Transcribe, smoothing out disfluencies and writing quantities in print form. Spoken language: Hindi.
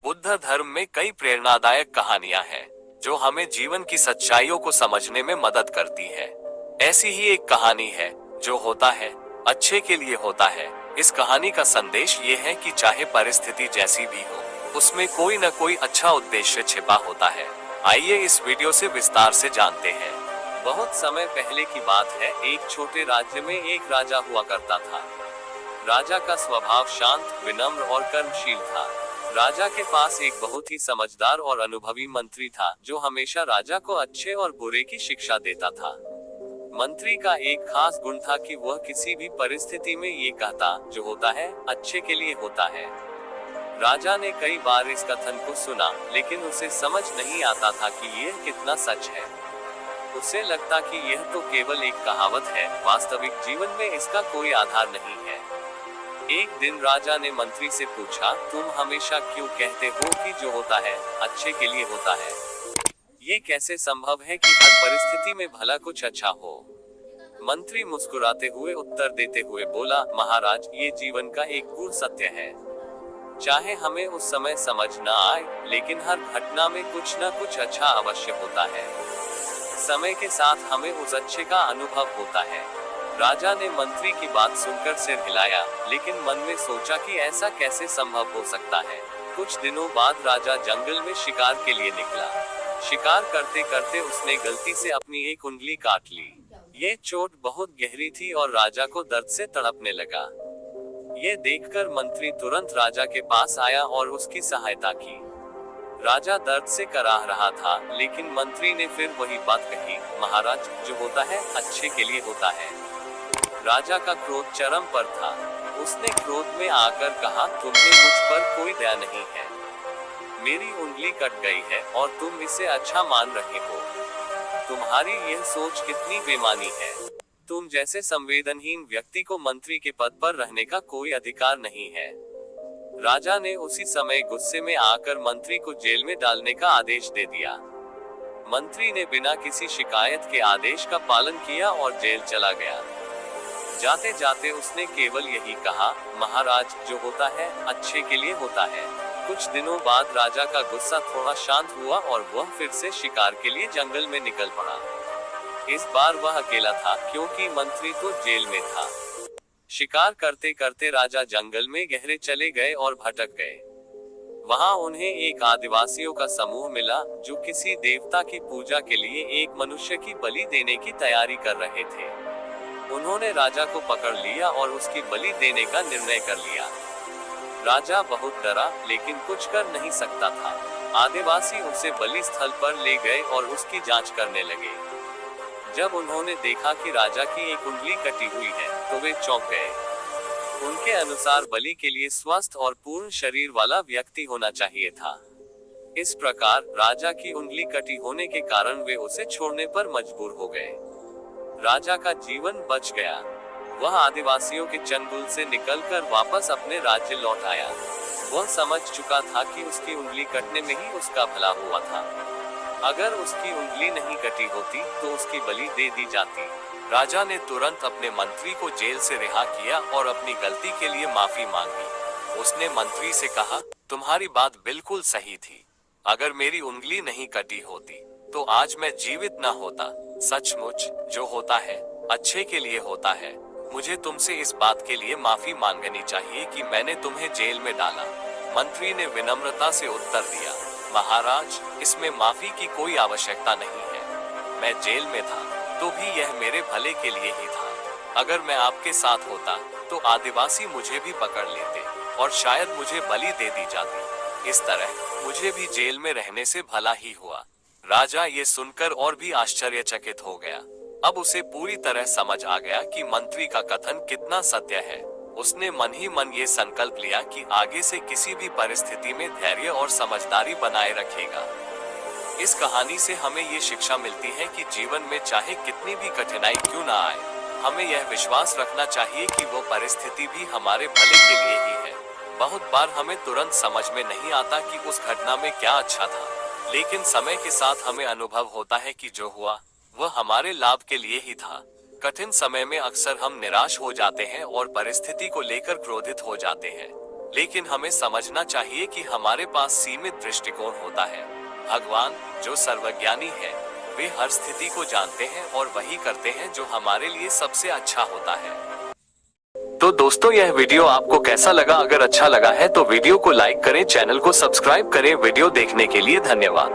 बुद्ध धर्म में कई प्रेरणादायक कहानियां हैं जो हमें जीवन की सच्चाइयों को समझने में मदद करती है। ऐसी ही एक कहानी है जो होता है अच्छे के लिए होता है। इस कहानी का संदेश ये है कि चाहे परिस्थिति जैसी भी हो, उसमें कोई न कोई अच्छा उद्देश्य छिपा होता है। आइए इस वीडियो से विस्तार से जानते हैं। बहुत समय पहले की बात है, एक छोटे राज्य में एक राजा हुआ करता था। राजा का स्वभाव शांत, विनम्र और कर्मशील था। राजा के पास एक बहुत ही समझदार और अनुभवी मंत्री था जो हमेशा राजा को अच्छे और बुरे की शिक्षा देता था। मंत्री का एक खास गुण था कि वह किसी भी परिस्थिति में ये कहता, जो होता है अच्छे के लिए होता है। राजा ने कई बार इस कथन को सुना, लेकिन उसे समझ नहीं आता था कि यह कितना सच है। उसे लगता कि यह तो केवल एक कहावत है, वास्तविक जीवन में इसका कोई आधार नहीं है। एक दिन राजा ने मंत्री से पूछा, तुम हमेशा क्यों कहते हो कि जो होता है अच्छे के लिए होता है? ये कैसे संभव है कि हर परिस्थिति में भला कुछ अच्छा हो? मंत्री मुस्कुराते हुए उत्तर देते हुए बोला, महाराज, ये जीवन का एक गूढ़ सत्य है। चाहे हमें उस समय समझ न आए, लेकिन हर घटना में कुछ न कुछ अच्छा अवश्य होता है। समय के साथ हमें उस अच्छे का अनुभव होता है। राजा ने मंत्री की बात सुनकर सिर हिलाया, लेकिन मन में सोचा कि ऐसा कैसे संभव हो सकता है। कुछ दिनों बाद राजा जंगल में शिकार के लिए निकला। शिकार करते करते उसने गलती से अपनी एक उंगली काट ली। ये चोट बहुत गहरी थी और राजा को दर्द से तड़पने लगा। ये देखकर मंत्री तुरंत राजा के पास आया और उसकी सहायता की। राजा दर्द से कराह रहा था, लेकिन मंत्री ने फिर वही बात कही, महाराज, जो होता है अच्छे के लिए होता है। राजा का क्रोध चरम पर था। उसने क्रोध में आकर कहा, तुम्हें मुझ पर कोई दया नहीं है। मेरी उंगली कट गई है और तुम इसे अच्छा मान रहे हो। तुम्हारी यह सोच कितनी बेईमानी है। तुम जैसे संवेदनहीन व्यक्ति को मंत्री के पद पर रहने का कोई अधिकार नहीं है। राजा ने उसी समय गुस्से में आकर मंत्री को जेल में डालने का आदेश दे दिया। मंत्री ने बिना किसी शिकायत के आदेश का पालन किया और जेल चला गया। जाते जाते उसने केवल यही कहा, महाराज, जो होता है अच्छे के लिए होता है। कुछ दिनों बाद राजा का गुस्सा थोड़ा शांत हुआ और वह फिर से शिकार के लिए जंगल में निकल पड़ा। इस बार वह अकेला था, क्योंकि मंत्री तो जेल में था। शिकार करते करते राजा जंगल में गहरे चले गए और भटक गए। वहां उन्हें एक आदिवासियों का समूह मिला जो किसी देवता की पूजा के लिए एक मनुष्य की बलि देने की तैयारी कर रहे थे। उन्होंने राजा को पकड़ लिया और उसकी बलि देने का निर्णय कर लिया। राजा बहुत डरा, लेकिन कुछ कर नहीं सकता था। आदिवासी उसे बलि स्थल पर ले गए और उसकी जांच करने लगे। जब उन्होंने देखा कि राजा की एक उंगली कटी हुई है, तो वे चौंक गए। उनके अनुसार बलि के लिए स्वस्थ और पूर्ण शरीर वाला व्यक्ति होना चाहिए था। इस प्रकार राजा की उंगली कटी होने के कारण वे उसे छोड़ने पर मजबूर हो गए। राजा का जीवन बच गया। वह आदिवासियों के चंगुल से निकलकर वापस अपने राज्य लौट आया। वह समझ चुका था कि उसकी उंगली कटने में ही उसका भला हुआ था। अगर उसकी उंगली नहीं कटी होती तो उसकी बलि दे दी जाती। राजा ने तुरंत अपने मंत्री को जेल से रिहा किया और अपनी गलती के लिए माफी मांगी। उसने मंत्री से कहा, तुम्हारी बात बिल्कुल सही थी। अगर मेरी उंगली नहीं कटी होती तो आज मैं जीवित न होता। सचमुच जो होता है अच्छे के लिए होता है। मुझे तुमसे इस बात के लिए माफी मांगनी चाहिए कि मैंने तुम्हें जेल में डाला। मंत्री ने विनम्रता से उत्तर दिया, महाराज, इसमें माफी की कोई आवश्यकता नहीं है। मैं जेल में था तो भी यह मेरे भले के लिए ही था। अगर मैं आपके साथ होता तो आदिवासी मुझे भी पकड़ लेते और शायद मुझे बलि दे दी जाती। इस तरह मुझे भी जेल में रहने से भला ही हुआ। राजा ये सुनकर और भी आश्चर्यचकित हो गया। अब उसे पूरी तरह समझ आ गया कि मंत्री का कथन कितना सत्य है। उसने मन ही मन ये संकल्प लिया कि आगे से किसी भी परिस्थिति में धैर्य और समझदारी बनाए रखेगा। इस कहानी से हमें ये शिक्षा मिलती है कि जीवन में चाहे कितनी भी कठिनाई क्यों ना आए, हमें यह विश्वास रखना चाहिए कि वो परिस्थिति भी हमारे भले के लिए ही है। बहुत बार हमें तुरंत समझ में नहीं आता कि उस घटना में क्या अच्छा था, लेकिन समय के साथ हमें अनुभव होता है कि जो हुआ वह हमारे लाभ के लिए ही था। कठिन समय में अक्सर हम निराश हो जाते हैं और परिस्थिति को लेकर क्रोधित हो जाते हैं, लेकिन हमें समझना चाहिए कि हमारे पास सीमित दृष्टिकोण होता है। भगवान, जो सर्वज्ञानी है, वे हर स्थिति को जानते हैं और वही करते हैं जो हमारे लिए सबसे अच्छा होता है। तो दोस्तों, यह वीडियो आपको कैसा लगा? अगर अच्छा लगा है तो वीडियो को लाइक करें, चैनल को सब्सक्राइब करें। वीडियो देखने के लिए धन्यवाद।